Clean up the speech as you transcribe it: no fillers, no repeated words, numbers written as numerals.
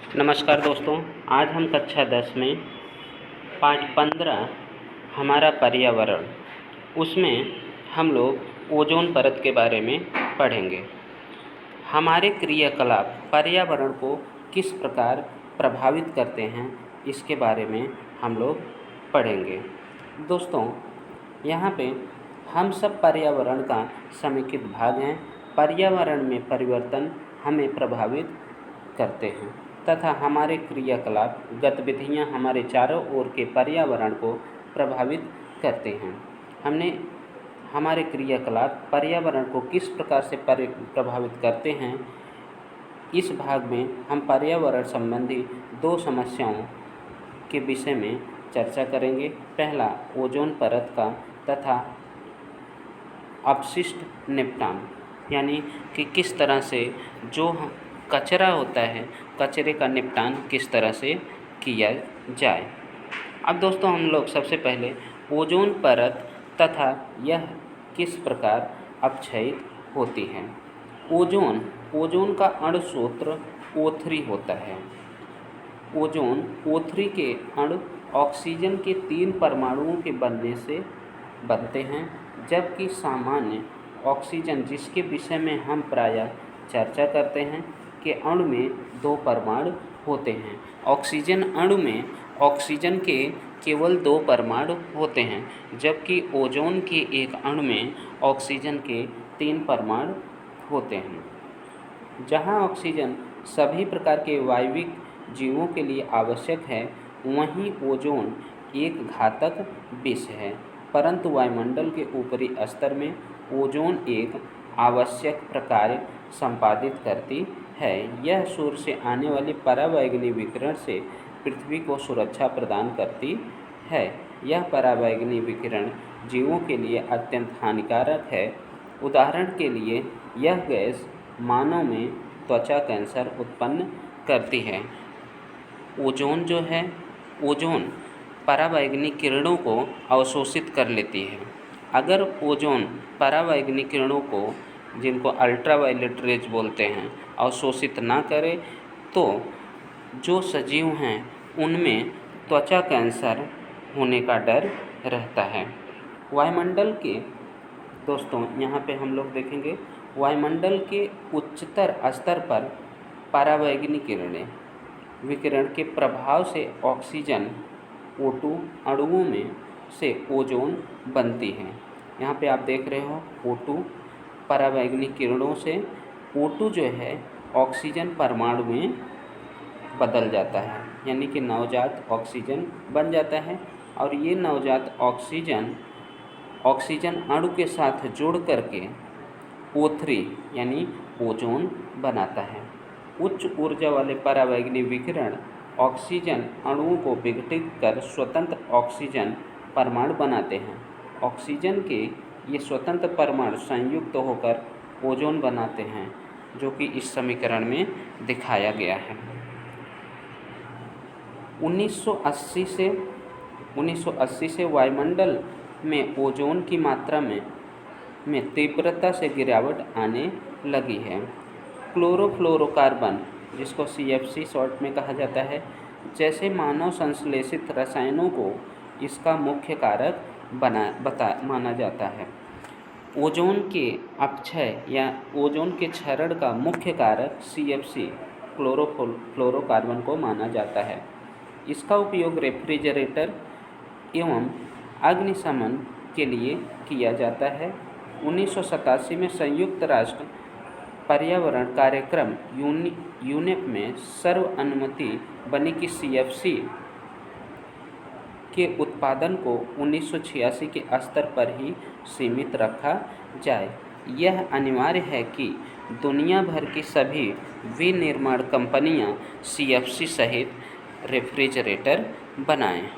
नमस्कार दोस्तों, आज हम कक्षा 10 में पाठ 15 हमारा पर्यावरण, उसमें हम लोग ओजोन परत के बारे में पढ़ेंगे। हमारे क्रियाकलाप पर्यावरण को किस प्रकार प्रभावित करते हैं, इसके बारे में हम लोग पढ़ेंगे। दोस्तों, यहाँ पे हम सब पर्यावरण का समेकित भाग हैं। पर्यावरण में परिवर्तन हमें प्रभावित करते हैं तथा हमारे क्रियाकलाप गतिविधियाँ हमारे चारों ओर के पर्यावरण को प्रभावित करते हैं। हमने हमारे क्रियाकलाप पर्यावरण को किस प्रकार से प्रभावित करते हैं, इस भाग में हम पर्यावरण संबंधी दो समस्याओं के विषय में चर्चा करेंगे। पहला ओजोन परत का तथा अपशिष्ट निपटान, यानी कि किस तरह से जो कचरा होता है, कचरे का निपटान किस तरह से किया जाए। अब दोस्तों, हम लोग सबसे पहले ओजोन परत तथा यह किस प्रकार अपक्षयित होती है। ओजोन का अणुसूत्र O3 होता है। ओजोन O3 के अणु ऑक्सीजन के 3 परमाणुओं के बनने से बनते हैं, जबकि सामान्य ऑक्सीजन, जिसके विषय में हम प्रायः चर्चा करते हैं, के अणु में 2 परमाणु होते हैं। ऑक्सीजन अणु में ऑक्सीजन के केवल 2 परमाणु होते हैं, जबकि ओजोन के एक अणु में ऑक्सीजन के 3 परमाणु होते हैं। जहाँ ऑक्सीजन सभी प्रकार के वायविक जीवों के लिए आवश्यक है, वहीं ओजोन एक घातक विष है, परंतु वायुमंडल के ऊपरी स्तर में ओजोन एक आवश्यक प्रकार्य संपादित करती है। यह सूर्य से आने वाले पराबैंगनी विकिरण से पृथ्वी को सुरक्षा प्रदान करती है। यह पराबैंगनी विकिरण जीवों के लिए अत्यंत हानिकारक है। उदाहरण के लिए, यह गैस मानव में त्वचा कैंसर उत्पन्न करती है। ओजोन पराबैंगनी किरणों को अवशोषित कर लेती है। अगर ओजोन पराबैंगनी किरणों को, जिनको अल्ट्रावायलेट रेज बोलते हैं, अवशोषित ना करे तो जो सजीव हैं उनमें त्वचा कैंसर होने का डर रहता है। वायुमंडल के दोस्तों, यहाँ पे हम लोग देखेंगे, वायुमंडल के उच्चतर स्तर पर पराबैंगनी विकिरण के प्रभाव से ऑक्सीजन O2 अणुओं में से ओजोन बनती है। यहाँ पे आप देख रहे हो, O2 पराबैंगनी किरणों से O2 जो है ऑक्सीजन परमाणु में बदल जाता है, यानी कि नवजात ऑक्सीजन बन जाता है। और ये नवजात ऑक्सीजन अणु के साथ जुड़ करके O3 यानी ओजोन बनाता है। उच्च ऊर्जा वाले पराबैंगनी विकिरण ऑक्सीजन अणुओं को विघटित कर स्वतंत्र ऑक्सीजन परमाणु बनाते हैं। ऑक्सीजन के ये स्वतंत्र परमाणु संयुक्त होकर ओजोन बनाते हैं, जो कि इस समीकरण में दिखाया गया है। 1980 से वायुमंडल में ओजोन की मात्रा में तीव्रता से गिरावट आने लगी है। क्लोरोफ्लोरोकार्बन, जिसको CFC शॉर्ट में कहा जाता है, जैसे मानव संश्लेषित रसायनों को इसका मुख्य कारक माना जाता है। ओजोन के अपक्षय या ओजोन के क्षरण का मुख्य कारक CFC क्लोरोफ्लोरोकार्बन को माना जाता है। इसका उपयोग रेफ्रिजरेटर एवं अग्निशमन के लिए किया जाता है। 1987 में संयुक्त राष्ट्र पर्यावरण कार्यक्रम यूनेप में सर्वअनुमति बनी कि CFC के उत्पादन को 1986 के स्तर पर ही सीमित रखा जाए। यह अनिवार्य है कि दुनिया भर की सभी विनिर्माण कंपनियां CFC सहित रेफ्रिजरेटर बनाएं।